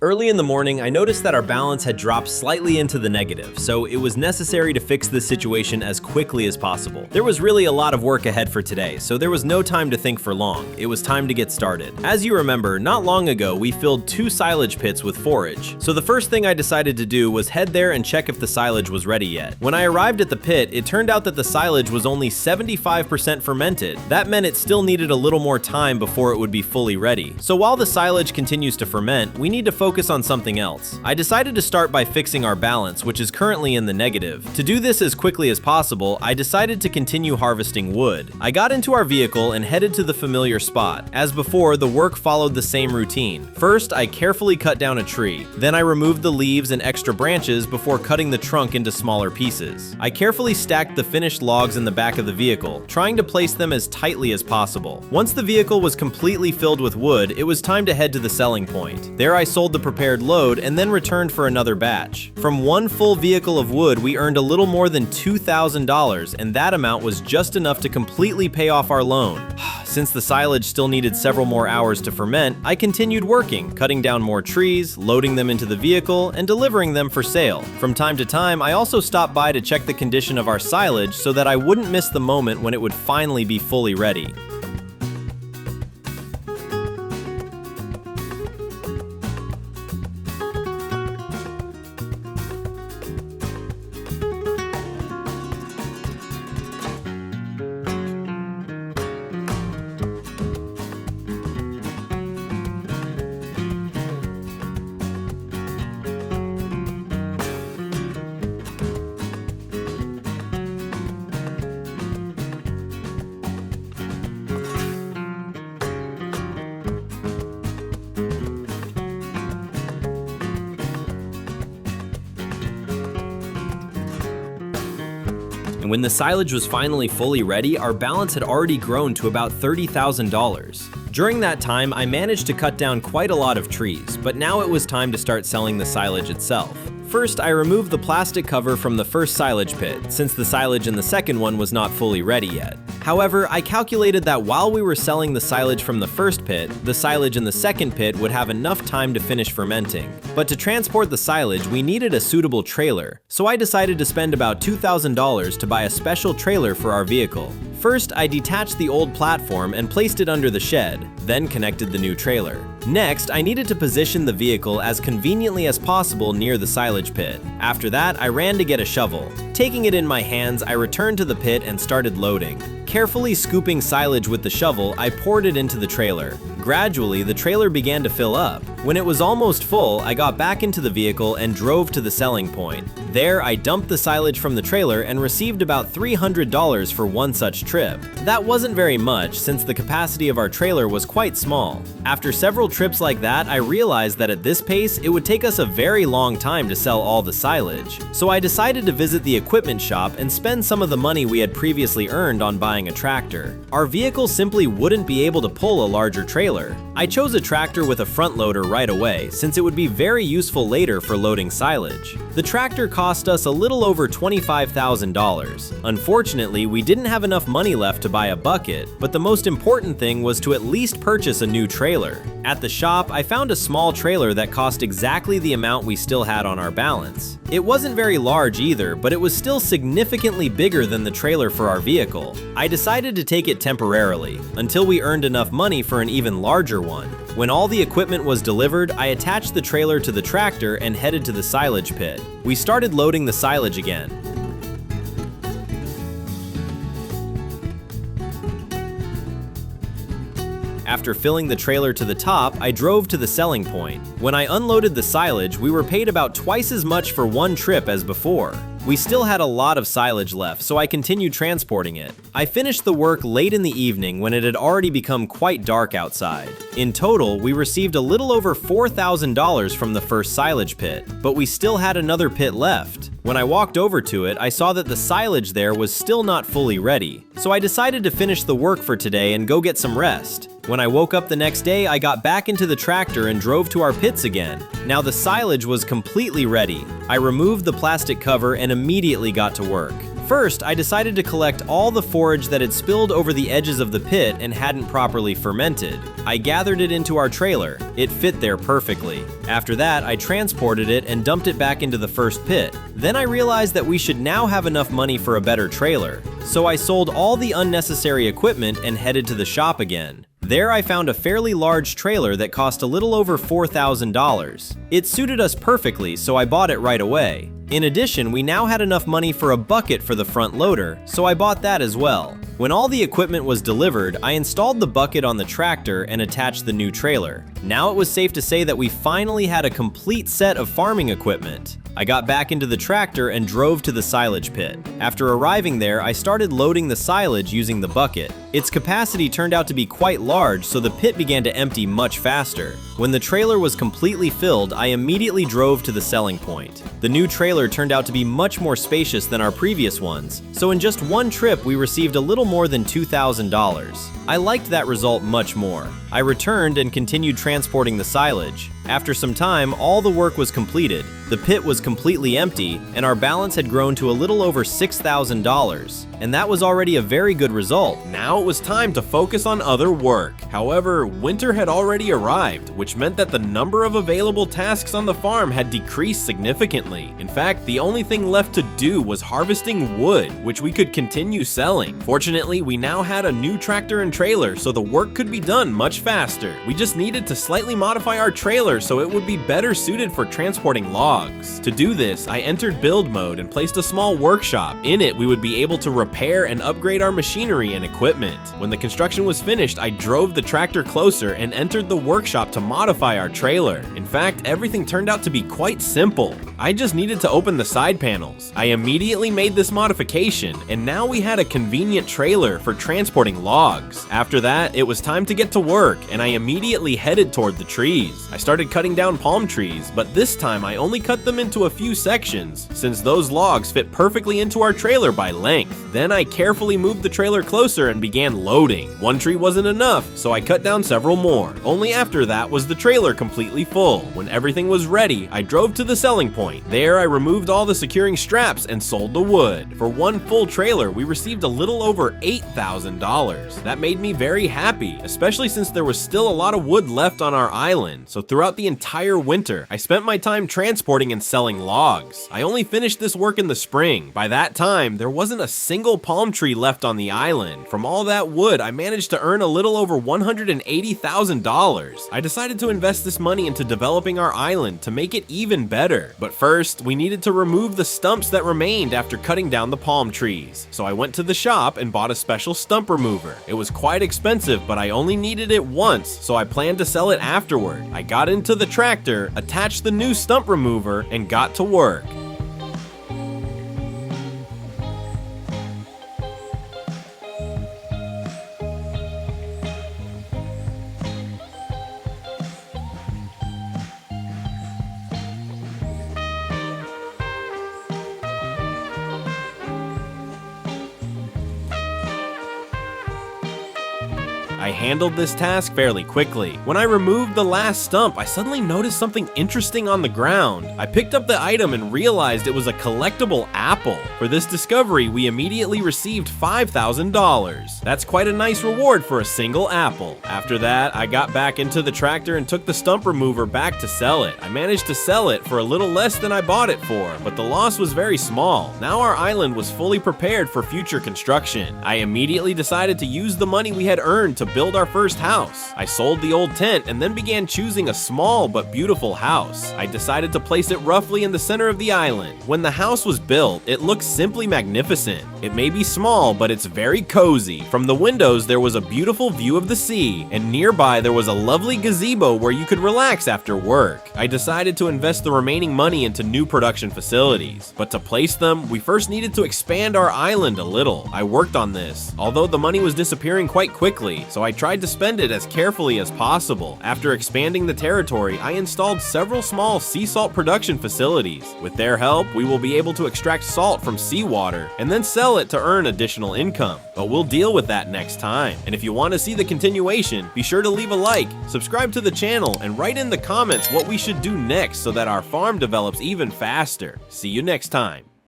Early in the morning, I noticed that our balance had dropped slightly into the negative, so it was necessary to fix this situation as quickly as possible. There was really a lot of work ahead for today, so there was no time to think for long. It was time to get started. As you remember, not long ago, we filled 2 silage pits with forage. So the first thing I decided to do was head there and check if the silage was ready yet. When I arrived at the pit, it turned out that the silage was only 75% fermented. That meant it still needed a little more time before it would be fully ready. So while the silage continues to ferment, we need to focus on something else. I decided to start by fixing our balance, which is currently in the negative. To do this as quickly as possible, I decided to continue harvesting wood. I got into our vehicle and headed to the familiar spot. As before, the work followed the same routine. First, I carefully cut down a tree. Then I removed the leaves and extra branches before cutting the trunk into smaller pieces. I carefully stacked the finished logs in the back of the vehicle, trying to place them as tightly as possible. Once the vehicle was completely filled with wood, it was time to head to the selling point. There I sold the prepared load and then returned for another batch. From one full vehicle of wood, we earned a little more than $2,000, and that amount was just enough to completely pay off our loan. Since the silage still needed several more hours to ferment, I continued working, cutting down more trees, loading them into the vehicle, and delivering them for sale. From time to time, I also stopped by to check the condition of our silage so that I wouldn't miss the moment when it would finally be fully ready. And when the silage was finally fully ready, our balance had already grown to about $30,000. During that time, I managed to cut down quite a lot of trees, but now it was time to start selling the silage itself. First, I removed the plastic cover from the first silage pit, since the silage in the second one was not fully ready yet. However, I calculated that while we were selling the silage from the first pit, the silage in the second pit would have enough time to finish fermenting. But to transport the silage, we needed a suitable trailer, so I decided to spend about $2,000 to buy a special trailer for our vehicle. First, I detached the old platform and placed it under the shed, then connected the new trailer. Next, I needed to position the vehicle as conveniently as possible near the silage pit. After that, I ran to get a shovel. Taking it in my hands, I returned to the pit and started loading. Carefully scooping silage with the shovel, I poured it into the trailer. Gradually, the trailer began to fill up. When it was almost full, I got back into the vehicle and drove to the selling point. There, I dumped the silage from the trailer and received about $300 for one such trip. That wasn't very much, since the capacity of our trailer was quite small. After several trips like that, I realized that at this pace, it would take us a very long time to sell all the silage. So I decided to visit the equipment shop and spend some of the money we had previously earned on buying a tractor. Our vehicle simply wouldn't be able to pull a larger trailer. I chose a tractor with a front loader right away, since it would be very useful later for loading silage. The tractor cost us a little over $25,000. Unfortunately, we didn't have enough money left to buy a bucket, but the most important thing was to at least purchase a new trailer. At the shop, I found a small trailer that cost exactly the amount we still had on our balance. It wasn't very large either, but it was still significantly bigger than the trailer for our vehicle. I decided to take it temporarily, until we earned enough money for an even larger one. When all the equipment was delivered, I attached the trailer to the tractor and headed to the silage pit. We started loading the silage again. After filling the trailer to the top, I drove to the selling point. When I unloaded the silage, we were paid about twice as much for one trip as before. We still had a lot of silage left, so I continued transporting it. I finished the work late in the evening when it had already become quite dark outside. In total, we received a little over $4,000 from the first silage pit, but we still had another pit left. When I walked over to it, I saw that the silage there was still not fully ready, so I decided to finish the work for today and go get some rest. When I woke up the next day, I got back into the tractor and drove to our pits again. Now the silage was completely ready. I removed the plastic cover and immediately got to work. First, I decided to collect all the forage that had spilled over the edges of the pit and hadn't properly fermented. I gathered it into our trailer. It fit there perfectly. After that, I transported it and dumped it back into the first pit. Then I realized that we should now have enough money for a better trailer. So I sold all the unnecessary equipment and headed to the shop again. There I found a fairly large trailer that cost a little over $4,000. It suited us perfectly, so I bought it right away. In addition, we now had enough money for a bucket for the front loader, so I bought that as well. When all the equipment was delivered, I installed the bucket on the tractor and attached the new trailer. Now it was safe to say that we finally had a complete set of farming equipment. I got back into the tractor and drove to the silage pit. After arriving there, I started loading the silage using the bucket. Its capacity turned out to be quite large, so the pit began to empty much faster. When the trailer was completely filled, I immediately drove to the selling point. The new trailer turned out to be much more spacious than our previous ones, so in just one trip we received a little more than $2,000. I liked that result much more. I returned and continued transporting the silage. After some time, all the work was completed. The pit was completely empty, and our balance had grown to a little over $6,000. And that was already a very good result. Now it was time to focus on other work. However, winter had already arrived, which meant that the number of available tasks on the farm had decreased significantly. In fact, the only thing left to do was harvesting wood, which we could continue selling. Fortunately, we now had a new tractor and trailer, so the work could be done much faster. We just needed to slightly modify our trailer so it would be better suited for transporting logs. To do this, I entered build mode and placed a small workshop. In it, we would be able to repair and upgrade our machinery and equipment. When the construction was finished, I drove the tractor closer and entered the workshop to modify our trailer. In fact, everything turned out to be quite simple. I just needed to open the side panels. I immediately made this modification, and now we had a convenient trailer for transporting logs. After that, it was time to get to work, and I immediately headed toward the trees. I started cutting down palm trees, but this time I only cut them into a few sections, since those logs fit perfectly into our trailer by length. Then I carefully moved the trailer closer and began loading. One tree wasn't enough, so I cut down several more. Only after that was the trailer completely full. When everything was ready, I drove to the selling point. There I removed all the securing straps and sold the wood. For one full trailer, we received a little over $8,000. That made me very happy, especially since there was still a lot of wood left on our island. So throughout the entire winter, I spent my time transporting and selling logs. I only finished this work in the spring. By that time, there wasn't a single palm tree left on the island. From all that wood, I managed to earn a little over $180,000. I decided to invest this money into developing our island to make it even better. But first, we needed to remove the stumps that remained after cutting down the palm trees. So I went to the shop and bought a special stump remover. It was quite expensive, but I only needed it once, so I planned to sell it afterward. I got into the tractor, attached the new stump remover, and got to work. I handled this task fairly quickly. When I removed the last stump, I suddenly noticed something interesting on the ground. I picked up the item and realized it was a collectible apple. For this discovery, we immediately received $5,000. That's quite a nice reward for a single apple. After that, I got back into the tractor and took the stump remover back to sell it. I managed to sell it for a little less than I bought it for, but the loss was very small. Now our island was fully prepared for future construction. I immediately decided to use the money we had earned to build our first house. I sold the old tent and then began choosing a small but beautiful house. I decided to place it roughly in the center of the island. When the house was built, it looked simply magnificent. It may be small, but it's very cozy. From the windows, there was a beautiful view of the sea, and nearby there was a lovely gazebo where you could relax after work. I decided to invest the remaining money into new production facilities, but to place them, we first needed to expand our island a little. I worked on this, although the money was disappearing quite quickly, so I tried to spend it as carefully as possible. After expanding the territory, I installed several small sea salt production facilities. With their help, we will be able to extract salt from seawater and then sell it to earn additional income. But we'll deal with that next time. And if you want to see the continuation, be sure to leave a like, subscribe to the channel, and write in the comments what we should do next so that our farm develops even faster. See you next time.